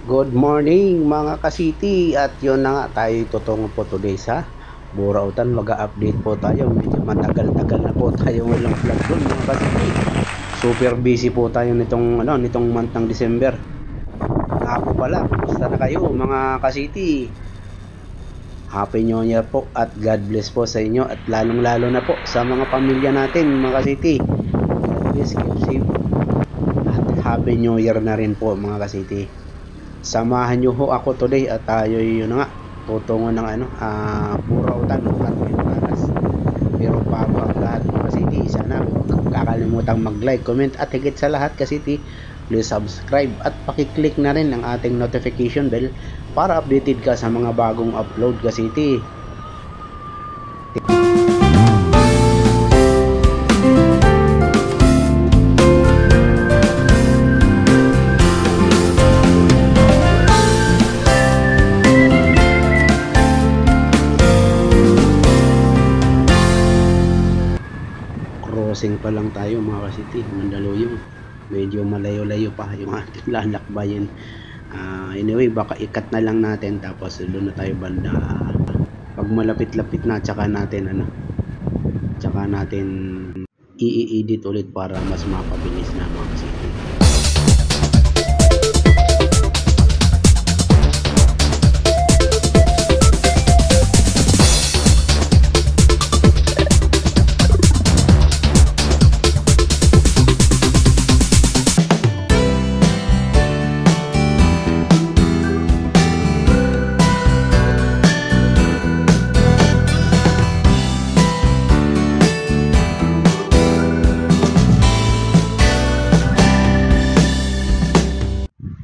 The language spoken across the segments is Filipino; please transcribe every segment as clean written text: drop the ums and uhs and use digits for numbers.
Good morning mga ka-city, at yun na nga, tayo tutungo po today sa Burautan. Mag-update po tayo, medyo matagal-tagal na po tayo walang vlog doon mga ka-city. Super busy po tayo nitong month ng December. Nga po pala, kumusta na kayo mga ka-city? Happy New Year po at God bless po sa inyo, at lalong lalo na po sa mga pamilya natin mga ka-city. God bless, keep safe, at Happy New Year na rin po mga ka-city. Samahan nyo ho ako today at tayo yun nga tutungo ng Burautan at Pilipinas. Pero bago ang lahat mga city, sana huwag kakalimutang mag-like, comment, at higit sa lahat ka-city, please subscribe at pakiclick na rin ang ating notification bell para updated ka sa mga bagong upload ka-city. Crossing pa lang tayo mga ka-city, Mandaluyong. Medyo malayo-layo pa yung ating lalakbayin. Anyway, baka ikat na lang natin tapos doon na tayo banda. Pag malapit-lapit na, tsaka natin i-edit ulit para mas mapabilis na mga ka-city.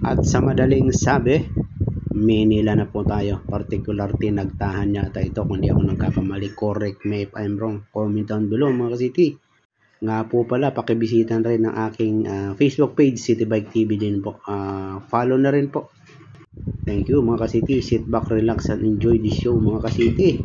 At sa madaling sabi, Manila na po tayo. Particular tinagtahan yata ito kung di ako nagkakamali. Correct me if I'm wrong. Comment down below mga ka-city. Nga po pala, pakibisitan rin ng aking Facebook page, City Bike TV din po. Follow na rin po. Thank you mga ka-city. Sit back, relax, and enjoy the show mga ka-city.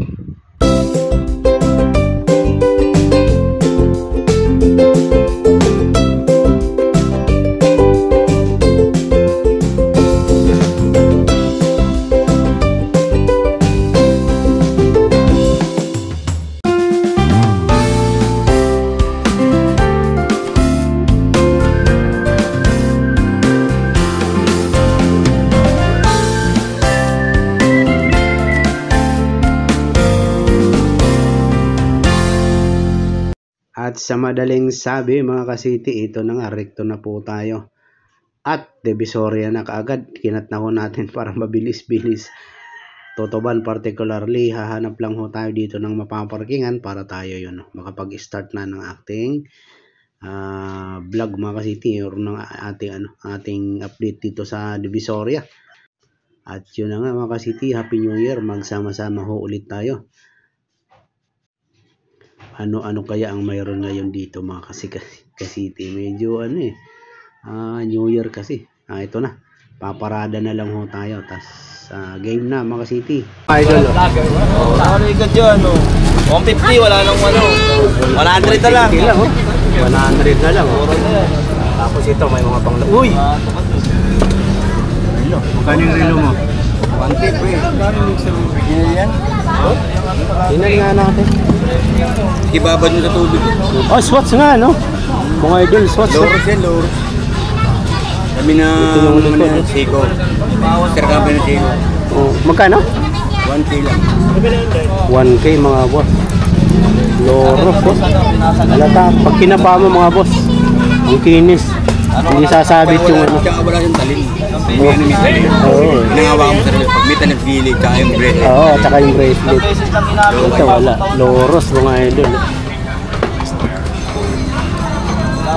At sa madaling sabi mga ka-city, ito na nga, rekto na po tayo. At Divisoria na kaagad, kinatnaho natin para mabilis-bilis. Totoban particularly, hahanap lang ho tayo dito ng mapaparkingan para tayo makapag-start na ng acting vlog mga ka-city, or ng ating update dito sa Divisoria. At yun na nga mga ka-city, Happy New Year, magsama-sama ho ulit tayo. Ano kaya ang mayroon ngayon dito mga ka-city? Medyo New Year kasi. Ito na. Paparada na lang ho tayo. Tas game na mga ka-city. Idol. Ano ikot yun? 150, wala nang 100 na lang. 100 na lang. Tapos ito may mga pang... Uy! Magkano yung relo mo? 150 pre. Yan? Tingnan nga natin. Ibabad mo sa tubig. Oh, Swatch nga, no? Mga idol, Swatch. Loros yan, Loros. Kami na Seiko. Sir kami na Seiko. Oh, magkano? 1K lang. 1K mga boss. Loros, boss. Halata, pag kinapa mo mga boss, ang kinis. Hindi sasabit yung ano. Tsaka wala yung talim. Oo. Nangawa ko sa rin. Pag may tanag-gilid, tsaka yung bracelet. Oo, tsaka yung bracelet. Ito wala. Loros mga idol.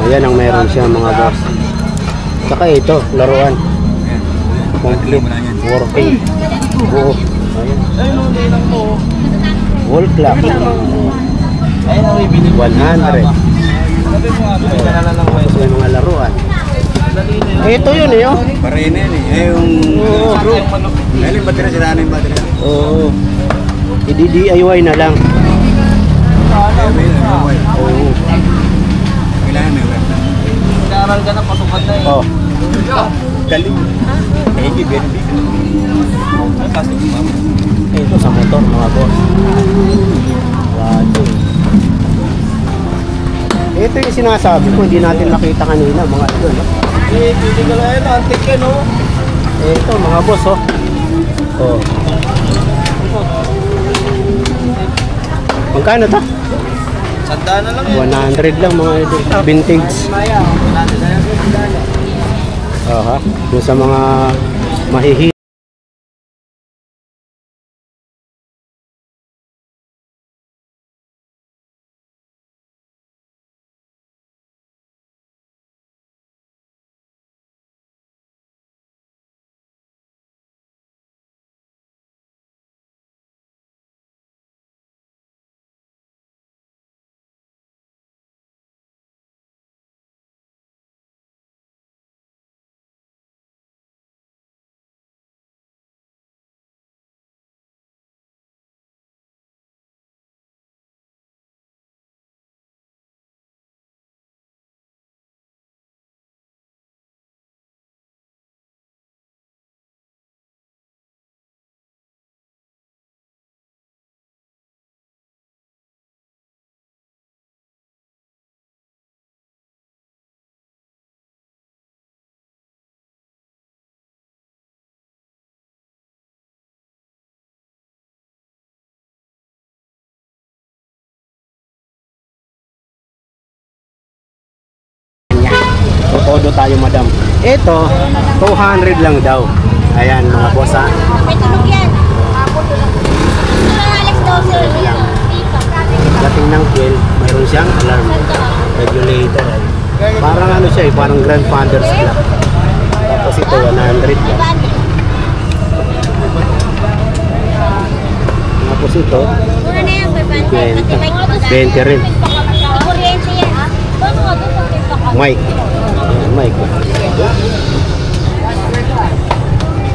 Ayan ang meron siya mga boss. Tsaka ito, laruan. Complete. Working. Oo. Ayan. Wall clock. 100. Tapos may mga laruan. Ito yun eh, oh. Parina yan eh. Yung screw. Dahil yung battery, siraan yung battery. Oo. I-DIY na lang. Oo. Kailangan may web. Nag-aaral ka na, pasukan na eh. Oh. Dali. Hindi, Benby. Ito sa motor mga boss. Radyo. Ito yung sinasabi ko, hindi natin nakita kanina mga idol. No? Hindi ka lang yun, antik ka no? Ito mga boss oh. Oh. Magkano to? Sandaan na lang yun. 100 lang mga idol. Vintage. Aha. Yung sa mga mahihit. Todo tayo madam. Ito, 200 lang daw. Ayan mga boss ha. May tulog yan. Alas 12. Dating ng 12, mayroon siyang alarm. Regulator. Parang ano siya eh, parang grandfather's clock. Tapos ito, 100 lang. Tapos ito, Muna na yan, 20 rin. Kuryente yan. Doon nga, doon sa tindakan. Mic. Ayan, mic.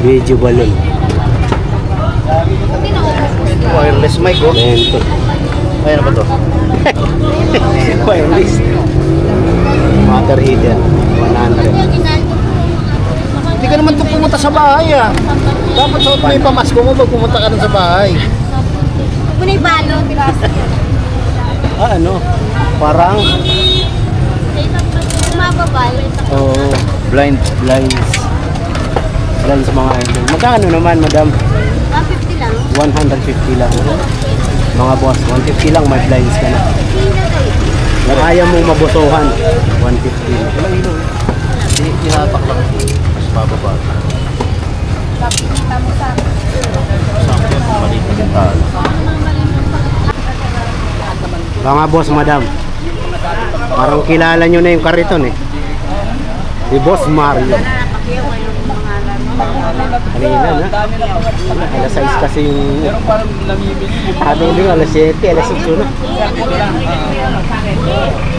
Video balloon. Wireless mic oh. 20. Ayan na ba to? Wireless. Water heater. 100. Hindi ka naman pumunta sa bahay ah. Dapat suot mo yung pamasko mo pag pumunta ka sa bahay. Huwag mo na ibalot. Ano? Parang Mababal. blinds mga idol. Magkano naman madam? 150 lang. 150 lang. Mga boss, 150 lang may blinds ka na. Kung ayaw mong mabusuhan, 150 lang. Ihatak lang. Mas bababa. Mga boss madam, parang kilala nyo na yung kariton eh. Si Boss Mario. Kanina na. Alas 6 kasi yung ano din, alas 7, alas 6 na.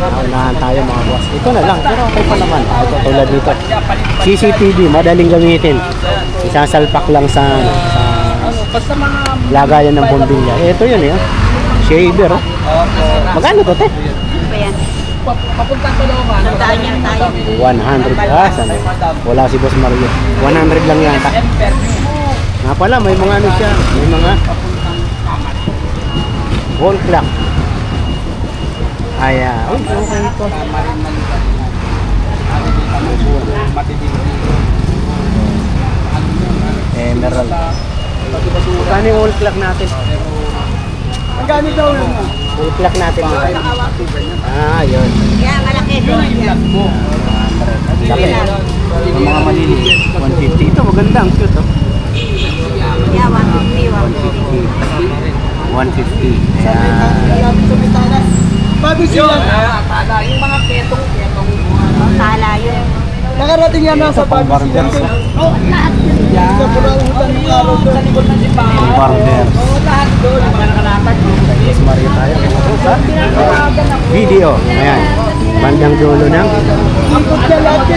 Unahan tayo mga boss. Ito na lang, pero okay pa naman. Ito tulad nito. CCTV, madaling gamitin. Isasalpak lang sa lagayan ng bombilya. Ito yun eh. Shaver oh. Magkano to te? Papunta ko naman. Tandaan niya tayo. 100. Sana? Wala si Boss Mario. 100 lang yata. Nga pala, may mga ano siya. May mga wall clock. Ay, okay ito. Emerald. Magkano yung wall clock natin? Magkano daw yun? Wall clock natin. Yun. Yeah, malaki. Laki. Yung mga maliliit. 150. Ito, maganda. Ang cute, oh. Yeah, 150. 150. Bago sila. Yung mga ketong. Tala yun. Nakarating yan nasa Pang barbers. Oh, lahat yun. Sa pulahutan ng karo doon. Sa likod ng sipahan. Pang barbers. Lahat doon. Mga nakalakad. Mas Mario tayo. Video. Ayan. Bandang dulo ng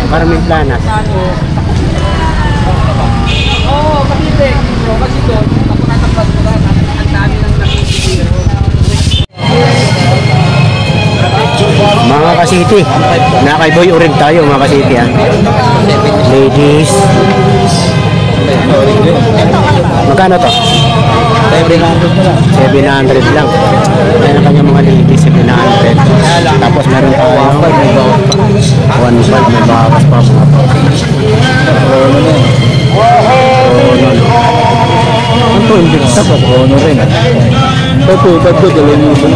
Carmen Planas. Oo, kapite. Kasi doon, ako natakpan ko lang. Ang dami ng nakikita. Mga kasiti, City. Na kay Boy Orig tayo mga ka-city ha. Ladies. Magkano to? 700 lang. Ayan ang kanyang mga ladies, 700. Tapos meron tayo 1.5 may bawas pa. Ano to? Invicta pa. Ano rin? Ito, dalawin mo ba?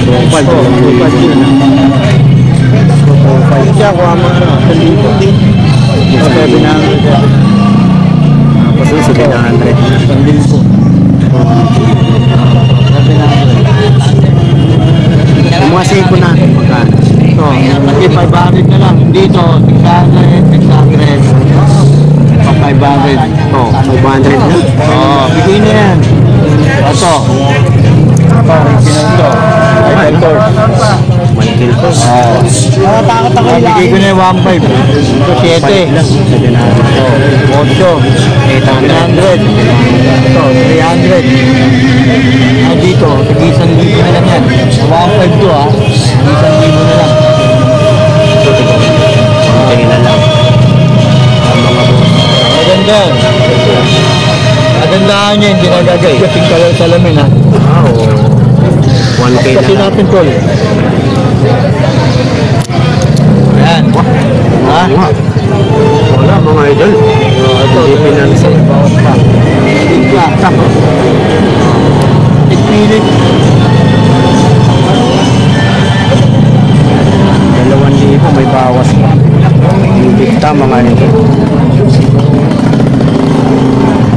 2.5 siya kung ama na. 700. Tapos yung 700. Yung mga seko natin magkano? Ito, hindi 500 na lang. Dito, 600. 500. Oh, 500 na. Oo, bigay na yan. Ito. Original to. Michael Kors. Michael Kors. Oo. Bigay ko na yung 1.5. Ito, 7. 8. 800. Ito, 300. Dito, tig-1,000 na lang yan. 1.5 to ha. 1,000 na lang. Okay na lang. Ang mga boss. Maganda. Magandahan niya, hindi nagagay. Kasing kalal salamin ha. Oo. 1K na Kasi lang. natin tol. Ayan. Ha? Wala mga idol. Ito, pinansin. Bawat pa. Tigla. Tigpilit. 2,000 may bawas pa. Invicta mga idol.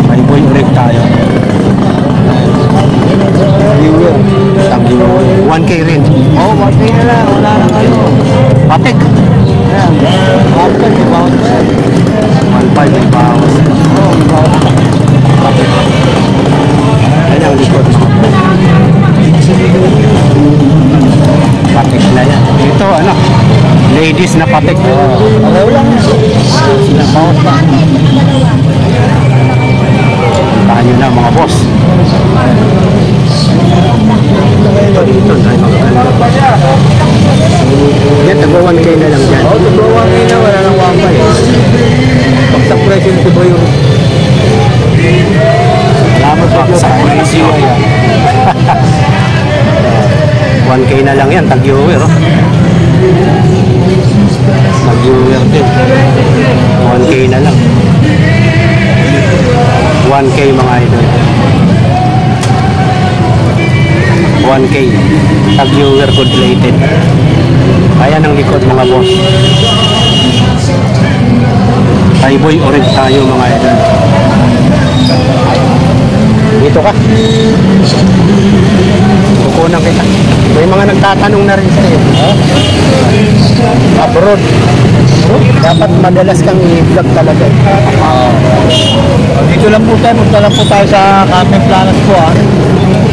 May Boy Orig tayo. Viewer. 1K rin. Oo, 1K na lang. Wala na kayo. Patek. Ayan. Bawat pa, may bawat pa. 1.5 may bawas. Oo, may bawat pa. Ayan ang likod mga boss. Patek na yan. Ito ano, ladies na patek. Alaw lang. Sila bawat pa. Puntahan nyo na mga boss. Ito dito tayo magkano. Yan, tago 1K na lang dyan. Oo, tutuwa ngayon na. Wala nang 1.5. Pagsang presyo nito ba yung... Salamat po sa presyo. 1K na lang yan, tag-viewer. Oh. Tag-viewer din. 1K na lang. 1K mga idol. 1K. Tag-viewer good plated. Ayan ang likod mga boss. Kay Boy Orig tayo mga idol. Dito ka. Kukunan kita. May mga nagtatanong na rin sa'yo. Abroad. Dapat madalas kang i-vlog talaga. Dito lang po tayo. Punta lang po tayo sa Carmen Planas po ha.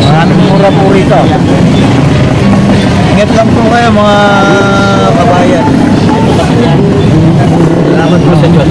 Maraming mura po rito. Ingat lang po kayo mga kabayan. Salamat po sa Diyos.